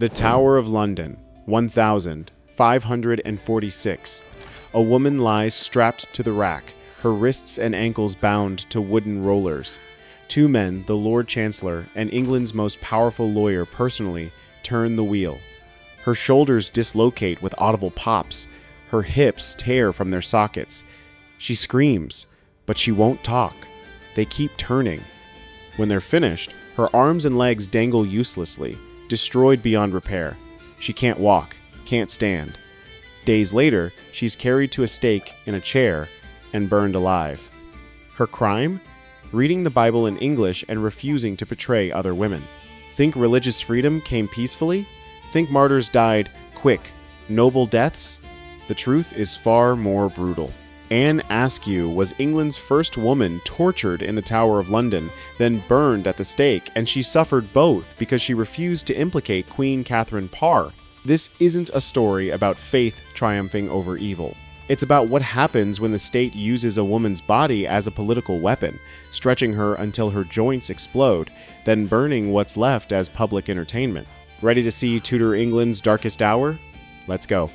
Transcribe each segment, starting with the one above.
The Tower of London, 1546. A woman lies strapped to the rack, her wrists and ankles bound to wooden rollers. Two men, the Lord Chancellor and England's most powerful lawyer personally, turn the wheel. Her shoulders dislocate with audible pops. Her hips tear from their sockets. She screams, but she won't talk. They keep turning. When they're finished, her arms and legs dangle uselessly, destroyed beyond repair. She can't walk, can't stand. Days later, she's carried to a stake in a chair and burned alive. Her crime? Reading the Bible in English and refusing to betray other women. Think religious freedom came peacefully? Think martyrs died quick, noble deaths? The truth is far more brutal. Anne Askew was England's first woman tortured in the Tower of London, then burned at the stake, and she suffered both because she refused to implicate Queen Catherine Parr. This isn't a story about faith triumphing over evil. It's about what happens when the state uses a woman's body as a political weapon, stretching her until her joints explode, then burning what's left as public entertainment. Ready to see Tudor England's darkest hour? Let's go.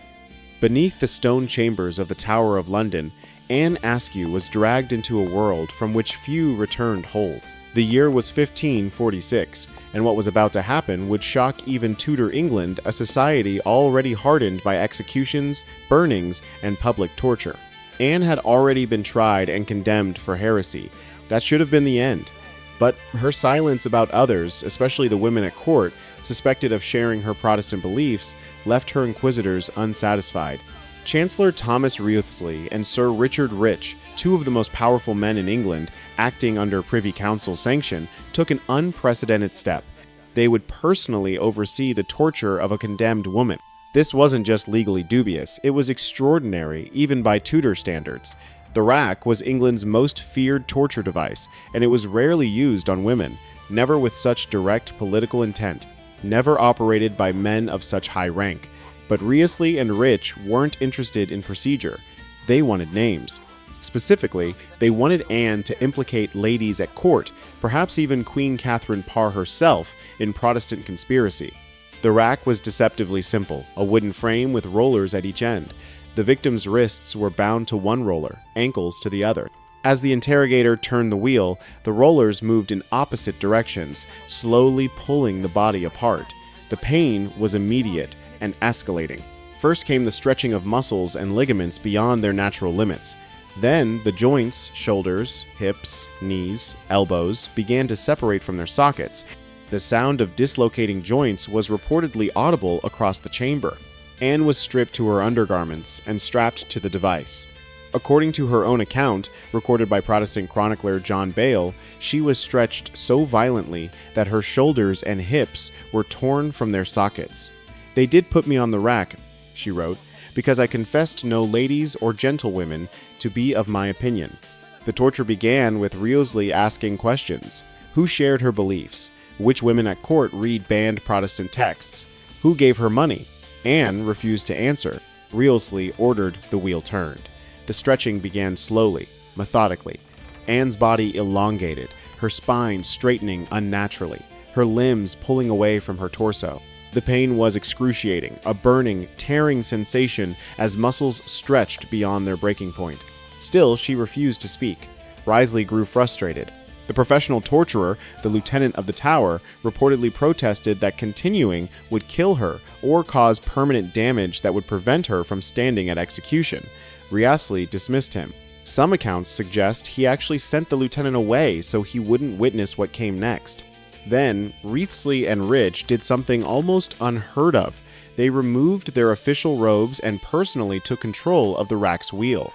Beneath the stone chambers of the Tower of London, Anne Askew was dragged into a world from which few returned whole. The year was 1546, and what was about to happen would shock even Tudor England, a society already hardened by executions, burnings, and public torture. Anne had already been tried and condemned for heresy. That should have been the end. But her silence about others, especially the women at court, suspected of sharing her Protestant beliefs, left her inquisitors unsatisfied. Chancellor Thomas Wriothesley and Sir Richard Rich, two of the most powerful men in England, acting under Privy Council's sanction, took an unprecedented step. They would personally oversee the torture of a condemned woman. This wasn't just legally dubious, it was extraordinary, even by Tudor standards. The rack was England's most feared torture device, and it was rarely used on women, never with such direct political intent, never operated by men of such high rank. But Wriothesley and Rich weren't interested in procedure. They wanted names. Specifically, they wanted Anne to implicate ladies at court, perhaps even Queen Catherine Parr herself, in Protestant conspiracy. The rack was deceptively simple, a wooden frame with rollers at each end. The victim's wrists were bound to one roller, ankles to the other. As the interrogator turned the wheel, the rollers moved in opposite directions, slowly pulling the body apart. The pain was immediate and escalating. First came the stretching of muscles and ligaments beyond their natural limits. Then the joints, shoulders, hips, knees, elbows began to separate from their sockets. The sound of dislocating joints was reportedly audible across the chamber. Anne was stripped to her undergarments and strapped to the device. According to her own account, recorded by Protestant chronicler John Bale, she was stretched so violently that her shoulders and hips were torn from their sockets. "They did put me on the rack," she wrote, "because I confessed no ladies or gentlewomen to be of my opinion." The torture began with Wriothesley asking questions. Who shared her beliefs? Which women at court read banned Protestant texts? Who gave her money? Anne refused to answer. Wriothesley ordered the wheel turned. The stretching began slowly, methodically. Anne's body elongated, her spine straightening unnaturally, her limbs pulling away from her torso. The pain was excruciating, a burning, tearing sensation as muscles stretched beyond their breaking point. Still, she refused to speak. Wriothesley grew frustrated. The professional torturer, the lieutenant of the tower, reportedly protested that continuing would kill her or cause permanent damage that would prevent her from standing at execution. Wriothesley dismissed him. Some accounts suggest he actually sent the lieutenant away so he wouldn't witness what came next. Then, Wriothesley and Rich did something almost unheard of. They removed their official robes and personally took control of the rack's wheel.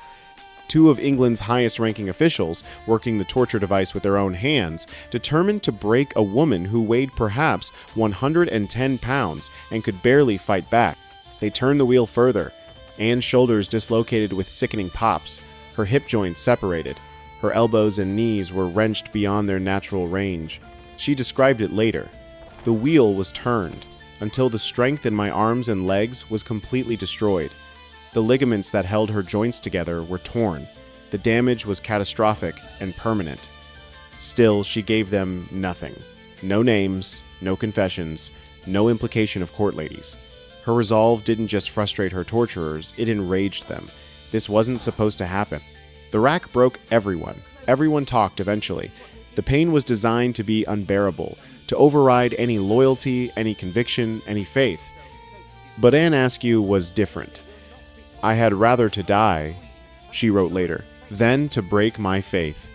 Two of England's highest-ranking officials, working the torture device with their own hands, determined to break a woman who weighed perhaps 110 pounds and could barely fight back. They turned the wheel further. Anne's shoulders dislocated with sickening pops. Her hip joints separated. Her elbows and knees were wrenched beyond their natural range. She described it later. The wheel was turned until the strength in my arms and legs was completely destroyed. The ligaments that held her joints together were torn. The damage was catastrophic and permanent. Still, she gave them nothing. No names, no confessions, no implication of court ladies. Her resolve didn't just frustrate her torturers, it enraged them. This wasn't supposed to happen. The rack broke everyone. Everyone talked eventually. The pain was designed to be unbearable, to override any loyalty, any conviction, any faith. But Anne Askew was different. "I had rather to die," she wrote later, "than to break my faith."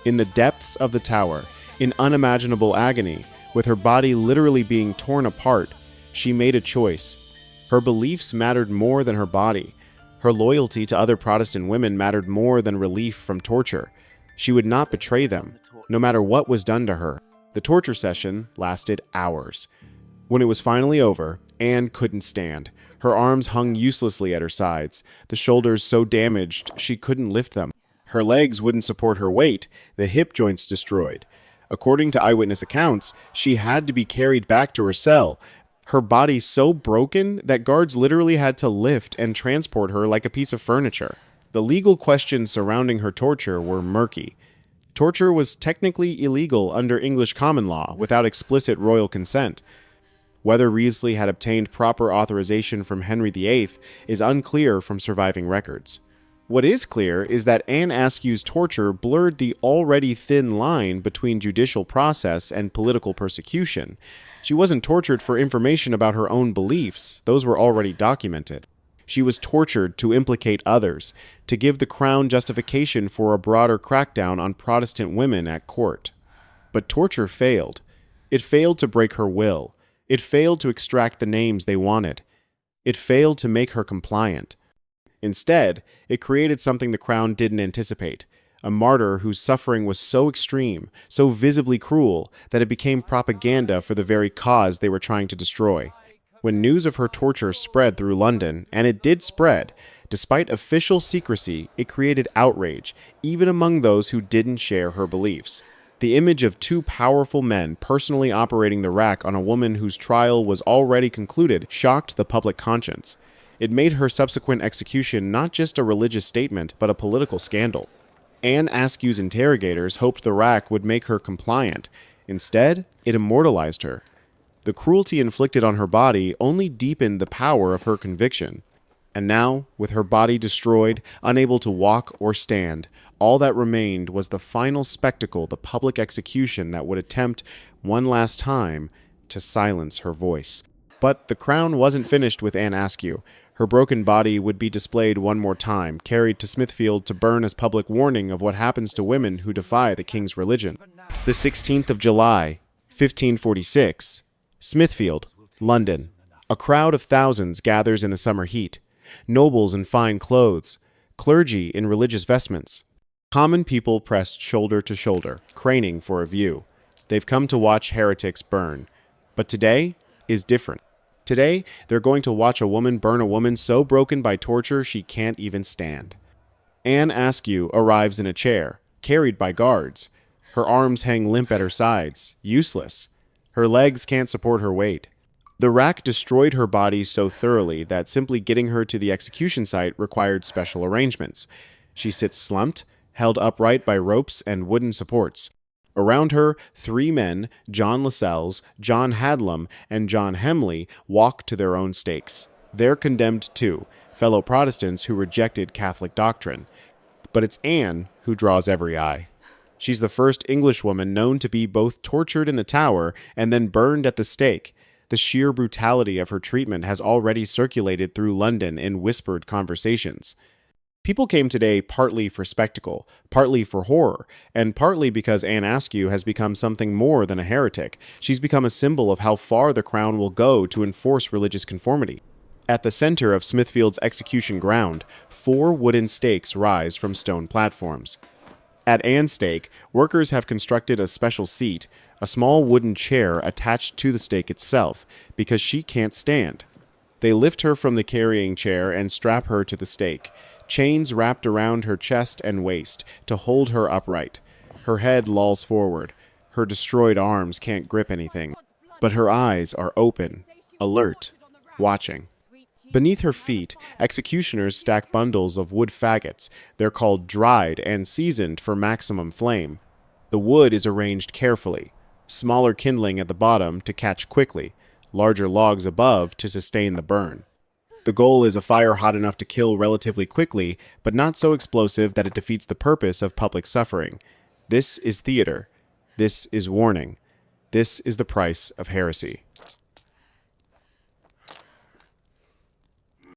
In the depths of the tower, in unimaginable agony, with her body literally being torn apart, she made a choice. Her beliefs mattered more than her body. Her loyalty to other Protestant women mattered more than relief from torture. She would not betray them, no matter what was done to her. The torture session lasted hours. When it was finally over, Anne couldn't stand. Her arms hung uselessly at her sides, the shoulders so damaged she couldn't lift them. Her legs wouldn't support her weight, the hip joints destroyed. According to eyewitness accounts, she had to be carried back to her cell, her body so broken that guards literally had to lift and transport her like a piece of furniture. The legal questions surrounding her torture were murky. Torture was technically illegal under English common law without explicit royal consent. Whether Riesley had obtained proper authorization from Henry VIII is unclear from surviving records. What is clear is that Anne Askew's torture blurred the already thin line between judicial process and political persecution. She wasn't tortured for information about her own beliefs, those were already documented. She was tortured to implicate others, to give the crown justification for a broader crackdown on Protestant women at court. But torture failed. It failed to break her will. It failed to extract the names they wanted. It failed to make her compliant. Instead, it created something the crown didn't anticipate, a martyr whose suffering was so extreme, so visibly cruel, that it became propaganda for the very cause they were trying to destroy. When news of her torture spread through London, and it did spread, despite official secrecy, it created outrage, even among those who didn't share her beliefs. The image of two powerful men personally operating the rack on a woman whose trial was already concluded shocked the public conscience. It made her subsequent execution not just a religious statement, but a political scandal. Anne Askew's interrogators hoped the rack would make her compliant. Instead, it immortalized her. The cruelty inflicted on her body only deepened the power of her conviction. And now, with her body destroyed, unable to walk or stand, all that remained was the final spectacle, the public execution that would attempt, one last time, to silence her voice. But the crown wasn't finished with Anne Askew. Her broken body would be displayed one more time, carried to Smithfield to burn as public warning of what happens to women who defy the king's religion. The 16th of July, 1546. Smithfield, London. A crowd of thousands gathers in the summer heat. Nobles in fine clothes, clergy in religious vestments. Common people pressed shoulder to shoulder, craning for a view. They've come to watch heretics burn. But today is different. Today, they're going to watch a woman burn a woman so broken by torture she can't even stand. Anne Askew arrives in a chair, carried by guards. Her arms hang limp at her sides, useless. Her legs can't support her weight. The rack destroyed her body so thoroughly that simply getting her to the execution site required special arrangements. She sits slumped, held upright by ropes and wooden supports. Around her, three men, John Lascelles, John Hadlam, and John Hemley, walk to their own stakes. They're condemned too, fellow Protestants who rejected Catholic doctrine. But it's Anne who draws every eye. She's the first Englishwoman known to be both tortured in the Tower and then burned at the stake. The sheer brutality of her treatment has already circulated through London in whispered conversations. People came today partly for spectacle, partly for horror, and partly because Anne Askew has become something more than a heretic. She's become a symbol of how far the crown will go to enforce religious conformity. At the center of Smithfield's execution ground, 4 wooden stakes rise from stone platforms. At Anne's stake, workers have constructed a special seat, a small wooden chair attached to the stake itself, because she can't stand. They lift her from the carrying chair and strap her to the stake. Chains wrapped around her chest and waist to hold her upright. Her head lolls forward. Her destroyed arms can't grip anything. But her eyes are open, alert, watching. Beneath her feet, executioners stack bundles of wood faggots. They're called dried and seasoned for maximum flame. The wood is arranged carefully. Smaller kindling at the bottom to catch quickly. larger logs above to sustain the burn. The goal is a fire hot enough to kill relatively quickly, but not so explosive that it defeats the purpose of public suffering. This is theater. This is warning. This is the price of heresy.